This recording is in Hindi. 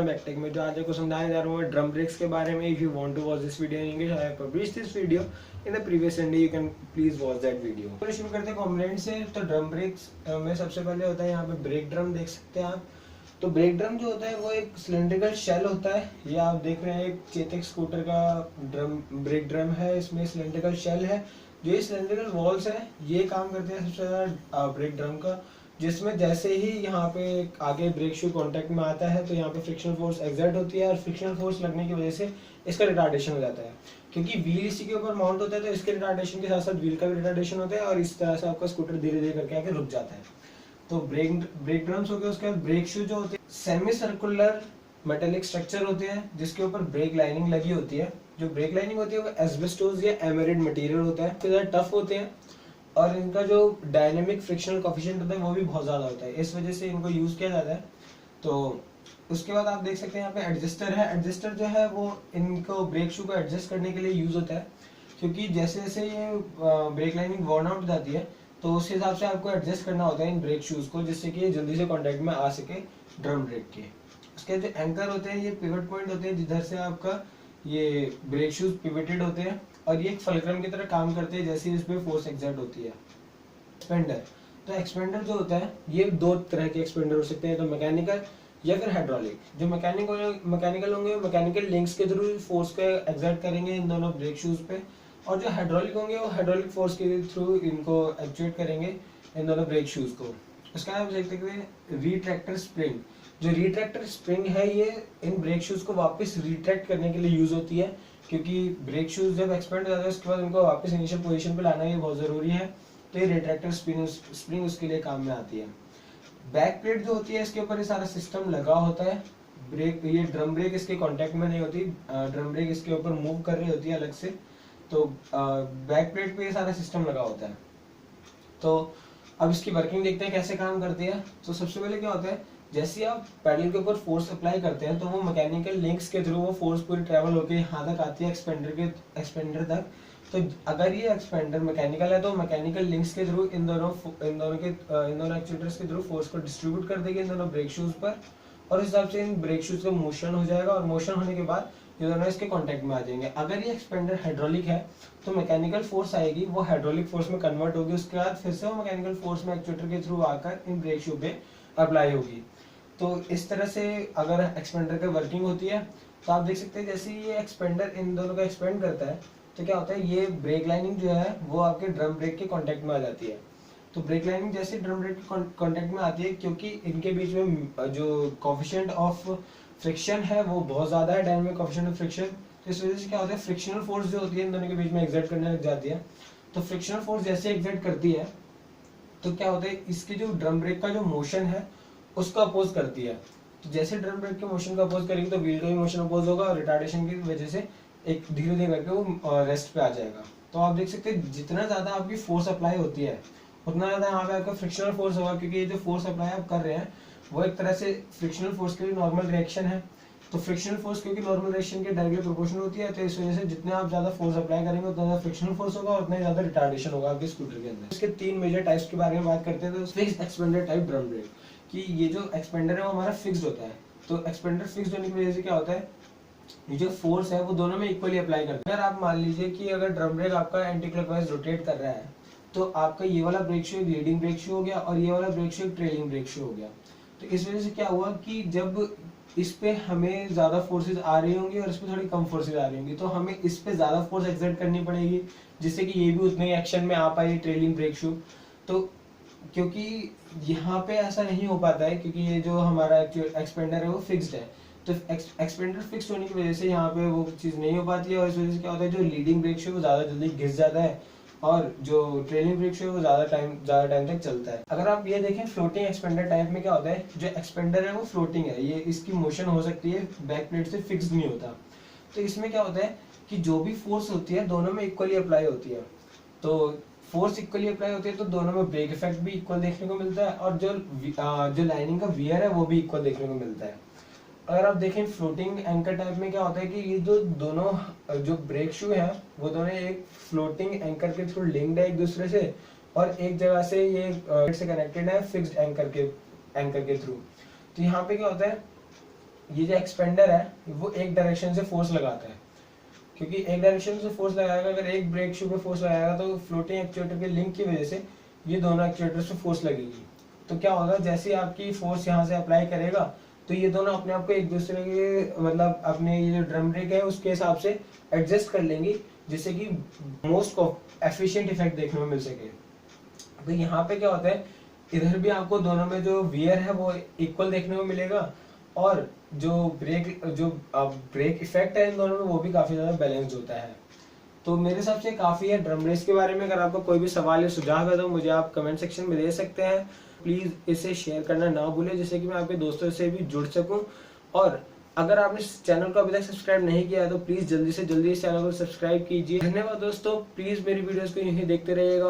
मैं बैकटेक में जो आज आपको समझाने जा रहा हूँ ड्रम ब्रेक्स के बारे में। If you want to watch this video in English, I have published this video in the previous Sunday, you can please watch that video. तो शुरू करते हैं कंपोनेंट से। तो ड्रम ब्रेक्स में सबसे पहले होता है यहाँ पे ब्रेक ड्रम, देख सकते हैं आप। तो ब्रेक ड्रम जो होता है वो एक सिलेंड्रिकल शेल होता है। ये आप देख रहे हैं एक चेतक स्कूटर का ड्रम ब्रेक ड्रम है। इसमें सिलेंड्रिकल शेल है। जो ये सिलेंड्रिकल वॉल्स है ये काम करते हैं सबसे ज्यादा ब्रेक ड्रम का, जिसमें जैसे ही यहाँ पे आगे ब्रेक शू कांटेक्ट में आता है तो यहाँ पे फ्रिक्शनल फोर्स एक्सर्ट होती है और फ्रिक्शनल फोर्स लगने की वजह से इसका रिटार्डेशन हो जाता है। क्योंकि व्हील इसी के ऊपर माउंट होता है तो इसके रिटार्डेशन के साथ साथ व्हील का भी रिटार्डेशन होता है और इस तरह से आपका स्कूटर धीरे धीरे करके आके रुक जाता है। तो ब्रेक ड्रम्स हो गए। उसके बाद ब्रेक शू जो होते हैं सेमी सर्कुलर मेटेलिक स्ट्रक्चर होते हैं जिसके ऊपर ब्रेक लाइनिंग लगी होती है। जो ब्रेक लाइनिंग होती है वो एस्बेस्टोस या एमेरिड मटेरियल होता है, फिर टफ होते हैं और इनका जो डायनेमिक फ्रिक्शनल कोफिशिएंट होता है वो भी बहुत ज्यादा होता है, इस वजह से इनको यूज किया जाता है। तो उसके बाद आप देख सकते हैं यहाँ पे एडजस्टर है। एडजस्टर जो है वो इनको ब्रेक शू को एडजस्ट करने के लिए यूज होता है, क्योंकि जैसे जैसे ये ब्रेक लाइनिंग वॉर्न आउट जाती है तो उस हिसाब से आपको एडजस्ट करना होता है इन ब्रेक शूज को, जिससे कि ये जल्दी से कॉन्टेक्ट में आ सके ड्रम ब्रेक के। उसके जो एंकर होते हैं ये पिवट पॉइंट होते हैं जिधर से आपका ये ब्रेक शूज पिवटेड होते हैं और ये एक फलक्रम की तरह काम करते हैं जैसे इस पे फोर्स एक्सर्ट होती है। एक्सपेंडर, तो एक्सपेंडर जो होता है ये दो तरह के एक्सपेंडर हो सकते हैं, तो मैकेनिकल या फिर हाइड्रोलिक। जो मैकेनिकल होंगे मैकेनिकल लिंक्स के थ्रू फोर्स को एक्सर्ट करेंगे इन दोनों ब्रेक शूज पे, और जो हाइड्रोलिक होंगे वो हाइड्रोलिक फोर्स के थ्रू इनको एक्चुएट करेंगे इन दोनों ब्रेक शूज को। उसका आप देख सकते हैं रिट्रैक्टर स्प्रिंग। जो रिट्रैक्टर स्प्रिंग है ये इन ब्रेक शूज को वापस रिट्रैक्ट करने के लिए यूज होती है, क्योंकि ब्रेक शूज जब एक्सपेंड हो जाते हैं उसके बाद उनको वापस इनिशियल पोजीशन पे लाना ये बहुत जरूरी है। तो ये रिट्रैक्टर स्प्रिंग उसके लिए काम में आती है। बैक प्लेट जो होती है इसके ऊपर ये सारा सिस्टम लगा होता है। ब्रेक ये ड्रम ब्रेक इसके कांटेक्ट में नहीं होती, ड्रम ब्रेक इसके ऊपर मूव कर रही होती है अलग से। तो बैक प्लेट पे ये सारा सिस्टम लगा होता है। तो अब इसकी वर्किंग देखते हैं कैसे काम करती है। तो सबसे पहले क्या होता है, जैसे आप पैडल के ऊपर फोर्स अप्लाई करते हैं तो वो मैकेनिकल लिंक्स के थ्रू वो फोर्स पूरी ट्रेवल होकर यहाँ तक आती है एक्सपेंडर तक। तो अगर ये एक्सपेंडर मैकेनिकल है तो मैकेनिकल लिंक्स के थ्रू इन दोनों एक्चुएटर्स के थ्रू फोर्स को डिस्ट्रीब्यूट कर देगी इन दोनों ब्रेक शूज पर, और उस हिसाब से इन ब्रेक शूज का मोशन हो जाएगा और मोशन होने के बाद ये दोनों इसके कांटेक्ट में आ जाएंगे। अगर ये एक्सपेंडर हाइड्रोलिक है तो मैकेनिकल फोर्स आएगी वो हाइड्रोलिक फोर्स में कन्वर्ट होगी, उसके बाद फिर से वो मैकेनिकल फोर्स में एक्चुएटर के थ्रू आकर इन ब्रेक शू पे अप्लाई होगी। तो इस तरह से अगर एक्सपेंडर की वर्किंग होती है तो आप देख सकते हैं जैसे ये एक्सपेंडर इन दोनों का एक्सपेंड करता है तो क्या होता है ये ब्रेक लाइनिंग जो है वो आपके ड्रम ब्रेक के कांटेक्ट में आ जाती है। तो ब्रेक लाइनिंग जैसे ड्रम ब्रेक के कांटेक्ट में आती है, क्योंकि इनके बीच में जो कोफिशिएंट ऑफ फ्रिक्शन है वो बहुत ज्यादा है, डायनामिक कोफिशिएंट ऑफ फ्रिक्शन। तो इस वजह से क्या होता है फ्रिक्शनल फोर्स जो होती है इन दोनों के बीच में एक्सर्ट करने लग जाती है। तो फ्रिक्शनल फोर्स जैसे एक्सर्ट करती है तो क्या होता है इसकी जो ड्रम ब्रेक का जो मोशन है उसको अपोज करती है। तो जैसे ड्रम ब्रेक के मोशन को अपोज करेगी तो व्हील का भी मोशन अपोज होगा और रिटार्डेशन की वजह से एक धीरे धीरे करके वो रेस्ट पे आ जाएगा। तो आप देख सकते हैं जितना ज्यादा आपकी फोर्स अप्लाई होती है उतना ज्यादा यहाँ पे आपका फ्रिक्शनल फोर्स होगा, क्योंकि ये जो फोर्स अप्लाई आप कर रहे हैं वो एक तरह से फ्रिक्शनल फोर्स के लिए नॉर्मल रिएक्शन है। तो फ्रिक्शनल फोर्स क्योंकि नॉर्मल रिएक्शन के डायरेक्टली प्रोपोर्शनल होती है, तो इस वजह से जितने आप ज्यादा फोर्स अप्लाई करेंगे उतना ज्यादा फ्रिक्शनल फोर्स होगा और उतना ही ज्यादा रिटार्डेशन होगा आपके स्कूटर के अंदर। इसके तीन मेजर टाइप्स के बारे में बात करते हैं। तो fixed expander type drum brake, कि ये जो एक्सपेंडर है वो हमारा फिक्स्ड होता है। तो एक्सपेंडर फिक्स्ड होने की वजह से क्या होता है ये जो फोर्स है वो दोनों में इक्वली अप्लाई करता है। अगर आप मान लीजिए कि अगर ड्रम ब्रेक आपका एंटी क्लॉकवाइज रोटेट कर रहा है तो आपका ये वाला ब्रेक शू एक लीडिंग ब्रेक शू हो गया और ये वाला ब्रेक शू एक ट्रेलिंग ब्रेक शू हो गया। तो इस वजह से क्या हुआ कि जब इस पे हमें ज्यादा फोर्सेज आ रही होंगी और इस पे थोड़ी कम फोर्सेज आ रही होंगी तो हमें इस पे ज्यादा फोर्स एक्सर्ट करनी पड़ेगी जिससे कि ये भी उतने ही एक्शन में आ पाए ट्रेलिंग ब्रेक शू। तो क्योंकि यहाँ पे ऐसा नहीं हो पाता है क्योंकि ये जो हमारा एक्सपेंडर है वो फिक्स्ड है, तो एक्सपेंडर फिक्स होने की वजह से यहाँ पे वो चीज नहीं हो पाती है और इस वजह से क्या होता है जो लीडिंग ब्रेक शू है वो ज्यादा जल्दी घिस जाता है और जो ट्रेलिंग ब्रेक शू है वो ज्यादा टाइम तक चलता है। अगर आप ये देखें फ्लोटिंग एक्सपेंडर टाइप में क्या होता है, जो एक्सपेंडर है वो फ्लोटिंग है, ये इसकी मोशन हो सकती है बैक प्लेट से फिक्स नहीं होता। तो इसमें क्या होता है कि जो भी फोर्स होती है दोनों में इक्वली अप्लाई होती है। तो फोर्स इक्वली अप्लाई होती है तो दोनों में ब्रेक इफेक्ट भी इक्वल देखने को मिलता है और जो लाइनिंग का वियर है वो भी इक्वल देखने को मिलता है। अगर आप देखें फ्लोटिंग एंकर टाइप में क्या होता है कि ये जो दोनों जो ब्रेक शू है वो दोनों एक फ्लोटिंग एंकर के थ्रू लिंक्ड है एक दूसरे से और एक जगह से ये से कनेक्टेड है फिक्स्ड एंकर के थ्रू। तो यहाँ पे क्या होता है ये जो एक्सपेंडर है वो एक डायरेक्शन से फोर्स लगाता है, क्योंकि एक डायरेक्शन से फोर्स लगाएगा, अगर एक ब्रेक शू पे फोर्स लगाएगा तो फ्लोटिंग एक्चुएटर के लिंक की वजह से ये दोनों एक्चुएटर्स पे फोर्स लगेगी। तो क्या होगा, जैसे ही आपकी फोर्स यहाँ से अप्लाई करेगा तो ये दोनों अपने आप को एक दूसरे के मतलब अपने ये जो ड्रम ब्रेक है उसके हिसाब से एडजस्ट कर लेंगी, जिससे कि मोस्ट एफिशिएंट इफेक्ट देखने को मिल सके। तो यहाँ पे क्या होता है, इधर भी आपको दोनों में जो वियर है वो इक्वल देखने को मिलेगा, और जो ब्रेक इफेक्ट है इन दोनों में वो भी काफी ज्यादा बैलेंस्ड होता है। तो मेरे हिसाब से काफी है ड्रम ब्रेक्स के बारे में। अगर आपका कोई भी सवाल या सुझाव है तो मुझे आप कमेंट सेक्शन में दे सकते हैं। प्लीज इसे शेयर करना ना भूलें, जिससे कि मैं आपके दोस्तों से भी जुड़ सकूं। और अगर आपने इस चैनल को अभी तक सब्सक्राइब नहीं किया है तो प्लीज जल्दी से जल्दी इस चैनल को सब्सक्राइब कीजिए। धन्यवाद दोस्तों, प्लीज मेरी वीडियोस को यहीं देखते रहिएगा।